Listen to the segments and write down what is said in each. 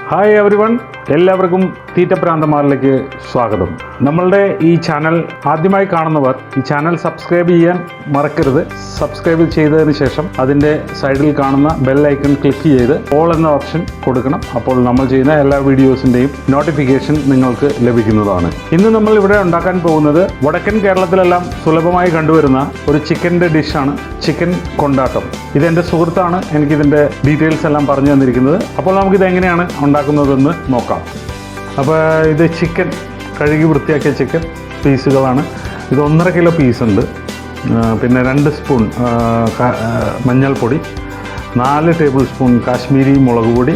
Hi everyone, എല്ലാവർക്കും തീറ്റപ്രാന്തന്മാരിലേക്ക് സ്വാഗതം. നമ്മളുടെ ഈ ചാനൽ ആദ്യമായി കാണുന്നവർ ഈ ചാനൽ സബ്സ്ക്രൈബ് ചെയ്യാൻ മറക്കരുത്. സബ്സ്ക്രൈബ് ചെയ്തതിന് ശേഷം അതിൻ്റെ സൈഡിൽ കാണുന്ന ബെൽ ഐക്കൺ ക്ലിക്ക് ചെയ്ത് ഓൾ എന്ന ഓപ്ഷൻ കൊടുക്കണം. അപ്പോൾ നമ്മൾ ചെയ്യുന്ന എല്ലാ വീഡിയോസിൻ്റെയും നോട്ടിഫിക്കേഷൻ നിങ്ങൾക്ക് ലഭിക്കുന്നതാണ്. ഇന്ന് നമ്മൾ ഇവിടെ ഉണ്ടാക്കാൻ പോകുന്നത് വടക്കൻ കേരളത്തിലെല്ലാം സുലഭമായി കണ്ടുവരുന്ന ഒരു ചിക്കൻ്റെ ഡിഷാണ് ചിക്കൻ കൊണ്ടാട്ടം. ഇതെൻ്റെ സുഹൃത്താണ് എനിക്കിതിൻ്റെ ഡീറ്റെയിൽസ് എല്ലാം പറഞ്ഞു തന്നിരിക്കുന്നത്. അപ്പോൾ നമുക്കിത് എങ്ങനെയാണ് ഉണ്ടാക്കുന്നതെന്ന് നോക്കാം. അപ്പോൾ ഇത് ചിക്കൻ കഴുകി വൃത്തിയാക്കിയ ചിക്കൻ പീസുകളാണ്. ഇത് 1.5 കിലോ പീസുണ്ട്. പിന്നെ 2 സ്പൂൺ മഞ്ഞൾപ്പൊടി, 4 ടേബിൾ സ്പൂൺ കാശ്മീരി മുളക് പൊടി.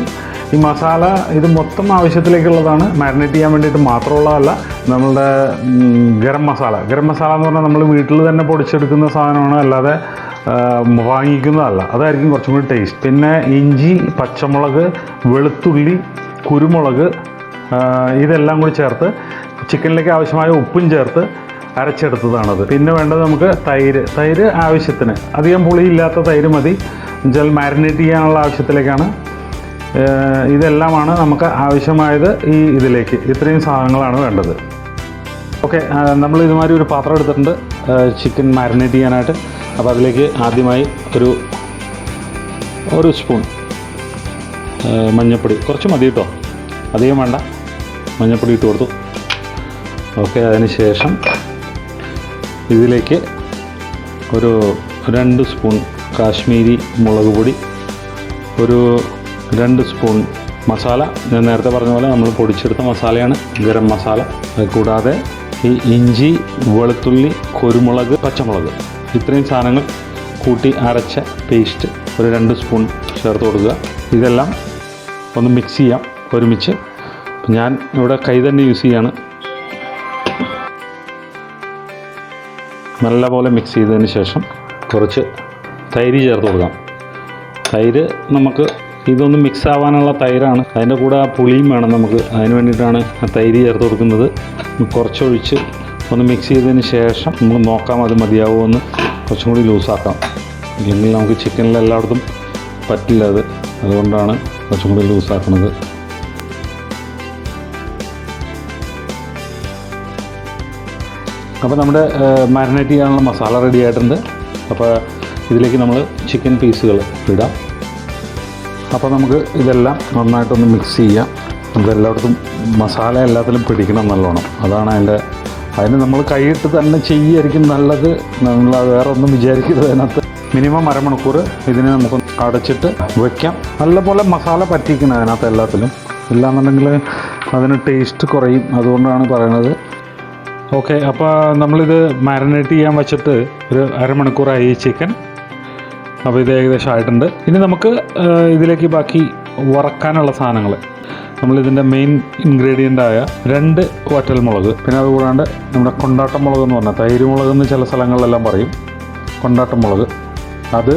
ഈ മസാല ഇത് മൊത്തം ആവശ്യത്തിലേക്കുള്ളതാണ്, മാരിനേറ്റ് ചെയ്യാൻ വേണ്ടിയിട്ട് മാത്രമുള്ളതല്ല. നമ്മളുടെ ഗരം മസാല എന്ന് പറഞ്ഞാൽ നമ്മൾ വീട്ടിൽ തന്നെ പൊടിച്ചെടുക്കുന്ന സാധനമാണ്, അല്ലാതെ വാങ്ങിക്കുന്നതല്ല. അതായിരിക്കും കുറച്ചും കൂടി ടേസ്റ്റ്. പിന്നെ ഇഞ്ചി, പച്ചമുളക്, വെളുത്തുള്ളി, കുരുമുളക്, ഇതെല്ലാം കൂടി ചേർത്ത് ചിക്കനിലേക്ക് ആവശ്യമായ ഉപ്പും ചേർത്ത് അരച്ചെടുത്തതാണത്. പിന്നെ വേണ്ടത് നമുക്ക് തൈര് ആവശ്യത്തിന്, അധികം പുളിയില്ലാത്ത തൈര് മതി. എന്നുവെച്ചാൽ മാരിനേറ്റ് ചെയ്യാനുള്ള ആവശ്യത്തിലേക്കാണ്. ഇതെല്ലാമാണ് നമുക്ക് ആവശ്യമായത്. ഇതിലേക്ക് ഇത്രയും സാധനങ്ങളാണ് വേണ്ടത്. ഓക്കെ, നമ്മൾ ഇതുമാതിരി ഒരു പാത്രം എടുത്തിട്ടുണ്ട് ചിക്കൻ മാരിനേറ്റ് ചെയ്യാനായിട്ട്. അപ്പോൾ അതിലേക്ക് ആദ്യമായി ഒരു സ്പൂൺ മഞ്ഞൾപ്പൊടി, കുറച്ച് മതി കേട്ടോ, അധികം വേണ്ട. മഞ്ഞൾപ്പൊടി ഇട്ട് കൊടുത്തു. ഓക്കെ, അതിന് ശേഷം ഇതിലേക്ക് ഒരു 2 സ്പൂൺ കാശ്മീരി മുളക് പൊടി, ഒരു 2 സ്പൂൺ മസാല. ഞാൻ നേരത്തെ പറഞ്ഞ പോലെ നമ്മൾ പൊടിച്ചെടുത്ത മസാലയാണ്, ഗരം മസാല. കൂടാതെ ഈ ഇഞ്ചി, വെളുത്തുള്ളി, കുരുമുളക്, പച്ചമുളക്, ഇത്രയും സാധനങ്ങൾ കൂട്ടി അരച്ച പേസ്റ്റ് ഒരു 2 സ്പൂൺ ചേർത്ത് കൊടുക്കുക. ഇതെല്ലാം ഒന്ന് മിക്സ് ചെയ്യാം ഒരുമിച്ച്. ഞാൻ ഇവിടെ കൈ തന്നെ യൂസ് ചെയ്യാണ്. നല്ലപോലെ മിക്സ് ചെയ്തതിന് ശേഷം കുറച്ച് തൈര് ചേർത്ത് കൊടുക്കാം. തൈര് നമുക്ക് ഇതൊന്ന് മിക്സ് ആവാനുള്ള തൈരാണ്. അതിൻ്റെ കൂടെ ആ പുളിയും വേണം നമുക്ക്. അതിന് വേണ്ടിയിട്ടാണ് ആ തൈര് ചേർത്ത് കൊടുക്കുന്നത്. കുറച്ചൊഴിച്ച് ഒന്ന് മിക്സ് ചെയ്തതിന് ശേഷം നമുക്ക് നോക്കാം അത് മതിയാവുമെന്ന്. കുറച്ചും കൂടി ലൂസാക്കാം, ഇല്ലെങ്കിൽ നമുക്ക് ചിക്കനിൽ എല്ലായിടത്തും പറ്റില്ല അത്. അതുകൊണ്ടാണ് കുറച്ചും കൂടി ലൂസാക്കുന്നത്. അപ്പോൾ നമ്മുടെ മാരിനേറ്റ് ചെയ്യാനുള്ള മസാല റെഡി ആയിട്ടുണ്ട്. അപ്പോൾ ഇതിലേക്ക് നമ്മൾ ചിക്കൻ പീസുകൾ ഇടാം. അപ്പോൾ നമുക്ക് ഇതെല്ലാം നന്നായിട്ടൊന്ന് മിക്സ് ചെയ്യാം. നമുക്കെല്ലായിടത്തും മസാല എല്ലാത്തിലും പിടിക്കണം നല്ലോണം. അതാണ് അതിന് നമ്മൾ കൈയിട്ട് തന്നെ ചെയ്യുമായിരിക്കും നല്ലത്. നമ്മൾ വേറെ ഒന്നും വിചാരിക്കരുത്. അതിനകത്ത് മിനിമം അരമണിക്കൂർ ഇതിനെ നമുക്ക് അടച്ചിട്ട് വയ്ക്കാം. നല്ലപോലെ മസാല പറ്റിക്കണം അതിനകത്ത് എല്ലാത്തിലും. ഇല്ലാന്നുണ്ടെങ്കിൽ അതിന് ടേസ്റ്റ് കുറയും. അതുകൊണ്ടാണ് പറയുന്നത്. ഓക്കെ, അപ്പോൾ നമ്മളിത് മാരിനേറ്റ് ചെയ്യാൻ വെച്ചിട്ട് ഒരു അരമണിക്കൂറായി ചിക്കൻ. അപ്പോൾ ഇത് ഏകദേശം ആയിട്ടുണ്ട്. ഇനി നമുക്ക് ഇതിലേക്ക് ബാക്കി വറക്കാനുള്ള സാധനങ്ങൾ, നമ്മളിതിൻ്റെ മെയിൻ ഇൻഗ്രീഡിയൻ്റായ 2 വറ്റൽമുളക്, പിന്നെ അതുകൂടാണ്ട് നമ്മുടെ കൊണ്ടാട്ടം മുളക് എന്ന് പറഞ്ഞാൽ തൈര് മുളകെന്ന് ചില സ്ഥലങ്ങളിലെല്ലാം പറയും, കൊണ്ടാട്ടം മുളക്, അത്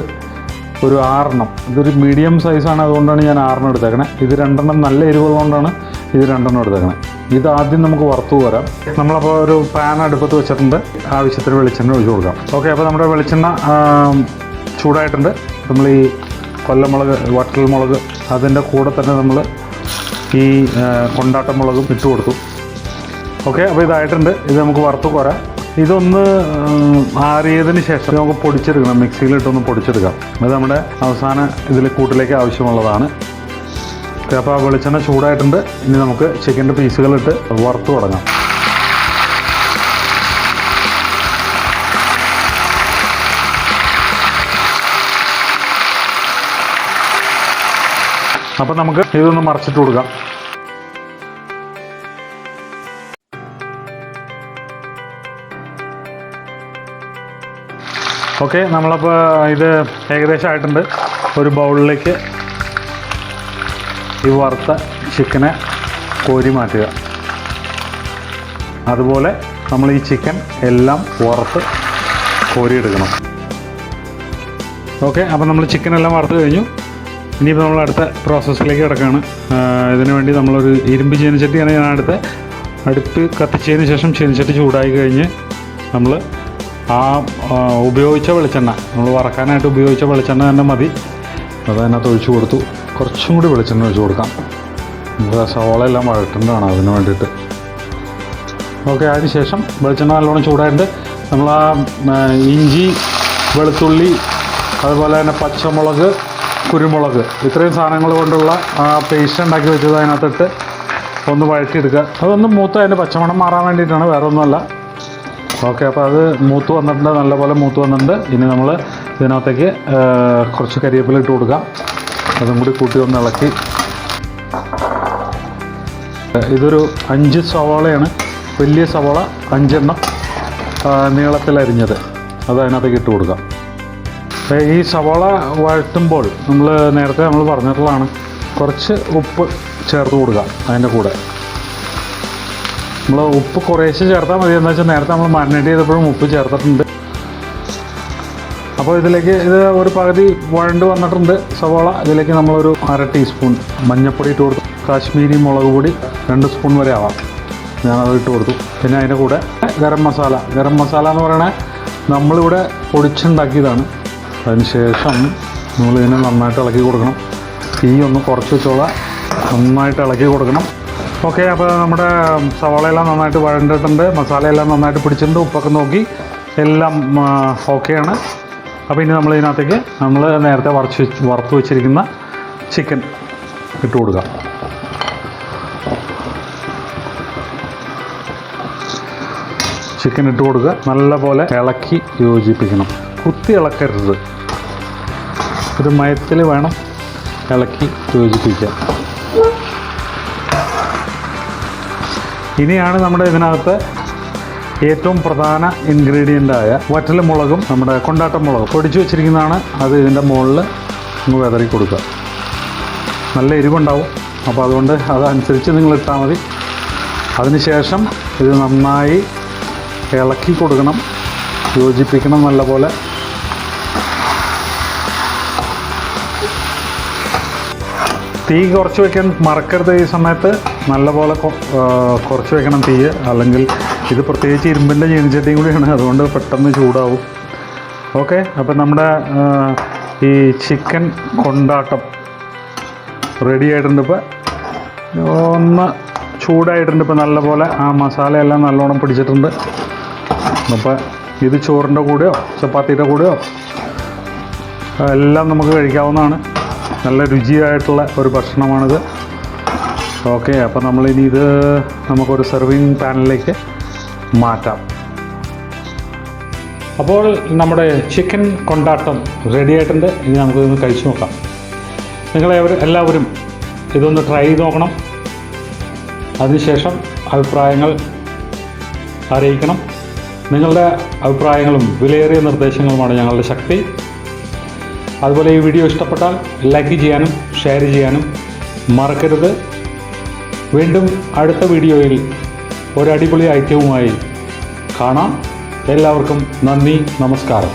ഒരു 6 ഇതൊരു മീഡിയം സൈസാണ്, അതുകൊണ്ടാണ് ഞാൻ 6 എടുത്തേക്കണേ. ഇത് 2 നല്ല എരിവുള്ളതുകൊണ്ടാണ് ഇത് 2 എടുത്തേക്കണേ. ഇത് ആദ്യം നമുക്ക് വറുത്തു പോരാം. നമ്മളപ്പോൾ ഒരു പാൻ അടുപ്പത്ത് വെച്ചിട്ടുണ്ട്. ആവശ്യത്തിന് വെളിച്ചെണ്ണ ഒഴിച്ചു കൊടുക്കാം. ഓക്കെ, അപ്പോൾ നമ്മുടെ വെളിച്ചെണ്ണ ചൂടായിട്ടുണ്ട്. നമ്മൾ ഈ കൊല്ലമുളക്, വറ്റൽമുളക്, അതിൻ്റെ കൂടെ തന്നെ നമ്മൾ ഈ കൊണ്ടാട്ടം മുളകും ഇട്ട് കൊടുത്തു. ഓക്കെ, അപ്പോൾ ഇതായിട്ടുണ്ട്. ഇത് നമുക്ക് വറുത്ത് കോരാം. ഇതൊന്ന് ആറിയതിന് ശേഷം നമുക്ക് പൊടിച്ചെടുക്കണം, മിക്സിയിലിട്ടൊന്ന് പൊടിച്ചെടുക്കാം. അത് നമ്മുടെ അവസാന ഇതിൽ കൂട്ടിലേക്ക് ആവശ്യമുള്ളതാണ്. ഓക്കെ, അപ്പോൾ ആ വെളിച്ചെണ്ണ ചൂടായിട്ടുണ്ട്. ഇനി നമുക്ക് ചിക്കൻ്റെ പീസുകളിട്ട് വറുത്ത് തുടങ്ങാം. അപ്പോൾ നമുക്ക് ഇതൊന്ന് മറിച്ചിട്ട് കൊടുക്കാം. ഓക്കെ, നമ്മളപ്പോൾ ഇത് ഏകദേശം ആയിട്ടുണ്ട്. ഒരു ബൗളിലേക്ക് ഈ വറുത്ത ചിക്കനെ കോരി മാറ്റുക. അതുപോലെ നമ്മൾ ഈ ചിക്കൻ എല്ലാം വറുത്ത് കോരിയെടുക്കണം. ഓക്കെ, അപ്പോൾ നമ്മൾ ചിക്കൻ എല്ലാം വറുത്ത് കഴിഞ്ഞു. ഇനിയിപ്പോൾ നമ്മൾ അടുത്ത പ്രോസസ്സിലേക്ക് കിടക്കുകയാണ്. ഇതിനു വേണ്ടി നമ്മളൊരു ഇരുമ്പ് ചീനച്ചട്ടിയാണ് ഞാൻ അടുപ്പ് കത്തിച്ചതിന് ശേഷം ചീനച്ചട്ടി ചൂടായി കഴിഞ്ഞ് നമ്മൾ ഉപയോഗിച്ച വെളിച്ചെണ്ണ, നമ്മൾ വറക്കാനായിട്ട് ഉപയോഗിച്ച വെളിച്ചെണ്ണ തന്നെ മതി. അത് അതിനകത്ത് ഒഴിച്ചു കൊടുത്തു. കുറച്ചും കൂടി വെളിച്ചെണ്ണ ഒഴിച്ചു കൊടുക്കാം. നമുക്ക് സവോള എല്ലാം വഴറ്റുന്നതാണ് അതിന് വേണ്ടിയിട്ട്. ഓക്കെ, അതിന് ശേഷം വെളിച്ചെണ്ണ നല്ലോണം ചൂടായിട്ട് നമ്മൾ ആ ഇഞ്ചി, വെളുത്തുള്ളി, അതുപോലെ തന്നെ പച്ചമുളക്, കുരുമുളക്, ഇത്രയും സാധനങ്ങൾ കൊണ്ടുള്ള ആ പേസ്റ്റ് ഉണ്ടാക്കി വെച്ചത് അതിനകത്തിട്ട് ഒന്ന് വഴറ്റിയെടുക്കുക. അതൊന്ന് മൂത്ത് അതിൻ്റെ പച്ചമണം മാറാൻ വേണ്ടിയിട്ടാണ്, വേറെ ഒന്നുമല്ല. ഓക്കെ, അപ്പോൾ അത് മൂത്ത് വന്നിട്ടുണ്ട്, നല്ലപോലെ മൂത്ത് വന്നിട്ടുണ്ട്. ഇനി നമ്മൾ ഇതിനകത്തേക്ക് കുറച്ച് കരിവേപ്പില ഇട്ട് കൊടുക്കാം. അതും കൂടി കൂട്ടി ഒന്ന് ഇളക്കി. ഇതൊരു 5 സവാളയാണ്, വലിയ സവാള 5 എണ്ണം നീളത്തിലരിഞ്ഞത്, അത് അതിനകത്തേക്ക് ഇട്ട് കൊടുക്കാം. ഈ സവാള വഴറ്റുമ്പോൾ നേരത്തെ നമ്മൾ പറഞ്ഞിട്ടുള്ളതാണ്, കുറച്ച് ഉപ്പ് ചേർത്ത് കൊടുക്കുക. അതിൻ്റെ കൂടെ നമ്മൾ ഉപ്പ് കുറേശ്ശെ ചേർത്താൽ മതി. എന്താ വെച്ചാൽ നേരത്തെ നമ്മൾ മാരിനേറ്റ് ചെയ്തപ്പോഴും ഉപ്പ് ചേർത്തിട്ടുണ്ട്. അപ്പോൾ ഇതിലേക്ക് ഇത് ഒരു പകുതി വഴണ്ട് വന്നിട്ടുണ്ട് സവാള. ഇതിലേക്ക് നമ്മളൊരു 1/2 ടീസ്പൂൺ മഞ്ഞൾപ്പൊടി ഇട്ട് കൊടുത്തു. കാശ്മീരി മുളക് പൊടി 2 സ്പൂൺ വരെ ആവാം, ഞാനത് ഇട്ട് കൊടുത്തു. പിന്നെ അതിൻ്റെ കൂടെ ഗരം മസാല എന്ന് പറയണത് നമ്മളിവിടെ പൊടിച്ചുണ്ടാക്കിയതാണ്. അതിന് ശേഷം നമ്മളിതിനെ നന്നായിട്ട് ഇളക്കി കൊടുക്കണം. തീ ഒന്ന് കുറച്ച് വെച്ചോളാം, നന്നായിട്ട് ഇളക്കി കൊടുക്കണം. ഓക്കെ, അപ്പോൾ നമ്മുടെ സവാളയെല്ലാം നന്നായിട്ട് വഴണ്ടിട്ടുണ്ട്, മസാലയെല്ലാം നന്നായിട്ട് പിടിച്ചിട്ടുണ്ട്, ഉപ്പൊക്കെ നോക്കി എല്ലാം ഓക്കെയാണ്. അപ്പോൾ ഇനി നമ്മൾ ഇതിനകത്തേക്ക് നമ്മൾ നേരത്തെ വറുത്ത് വെച്ചിരിക്കുന്ന ചിക്കൻ ഇട്ട് കൊടുക്കാം. ചിക്കൻ ഇട്ട് കൊടുക്കുക, നല്ലപോലെ ഇളക്കി യോജിപ്പിക്കണം. കുത്തി ഇളക്കരുത്, ഒരു മയത്തിൽ വേണം ഇളക്കി യോജിപ്പിക്കാൻ. ഇനിയാണ് നമ്മുടെ ഇതിനകത്ത് ഏറ്റവും പ്രധാന ഇൻഗ്രീഡിയൻ്റായ വറ്റൽമുളകും നമ്മുടെ കൊണ്ടാട്ടം മുളകും പൊടിച്ചു വെച്ചിരിക്കുന്നതാണ്. അത് ഇതിൻ്റെ മുകളിൽ ഒന്ന് വിതറി കൊടുക്കുക. നല്ല എരിവുണ്ടാവും, അപ്പോൾ അതുകൊണ്ട് അതനുസരിച്ച് നിങ്ങൾ ഇട്ടാൽ മതി. അതിനുശേഷം ഇത് നന്നായി ഇളക്കി കൊടുക്കണം, യോജിപ്പിക്കണം നല്ലപോലെ. തീ കുറച്ച് വയ്ക്കാൻ മറക്കരുത്. ഈ സമയത്ത് നല്ലപോലെ കുറച്ച് വയ്ക്കണം തീ, അല്ലെങ്കിൽ ഇത് പ്രത്യേകിച്ച് ഇരുമ്പിൻ്റെ ചീനിച്ചട്ടിയും കൂടിയാണ്, അതുകൊണ്ട് പെട്ടെന്ന് ചൂടാവും. ഓക്കെ, അപ്പം നമ്മുടെ ഈ ചിക്കൻ കൊണ്ടാട്ടം റെഡി ആയിട്ടുണ്ട്. ഇപ്പോൾ ഒന്ന് ചൂടായിട്ടുണ്ട്. ഇപ്പോൾ നല്ലപോലെ ആ മസാലയെല്ലാം നല്ലോണം പിടിച്ചിട്ടുണ്ട്. അപ്പോൾ ഇത് ചോറിൻ്റെ കൂടെയോ ചപ്പാത്തിയുടെ കൂടെയോ എല്ലാം നമുക്ക് കഴിക്കാവുന്നതാണ്. നല്ല രുചിയായിട്ടുള്ള ഒരു ഭക്ഷണമാണിത്. ഓക്കെ, അപ്പോൾ നമ്മളിനി ഇത് നമുക്കൊരു സെർവിങ് പാനിലേക്ക് മാറ്റാം. അപ്പോൾ നമ്മുടെ ചിക്കൻ കൊണ്ടാട്ടം റെഡി ആയിട്ടുണ്ട്. ഇനി നമുക്കിതൊന്ന് കഴിച്ചു നോക്കാം. എല്ലാവരും ഇതൊന്ന് ട്രൈ ചെയ്ത് നോക്കണം. അതിനുശേഷം അഭിപ്രായങ്ങൾ അറിയിക്കണം. നിങ്ങളുടെ അഭിപ്രായങ്ങളും വിലയേറിയ നിർദ്ദേശങ്ങളുമാണ് ഞങ്ങളുടെ ശക്തി. അതുപോലെ ഈ വീഡിയോ ഇഷ്ടപ്പെട്ടാൽ ലൈക്ക് ചെയ്യാനും ഷെയർ ചെയ്യാനും മറക്കരുത്. വീണ്ടും അടുത്ത വീഡിയോയിൽ ഒരു അടിപൊളി ഐറ്റവുമായി കാണാം. എല്ലാവർക്കും നന്ദി, നമസ്കാരം.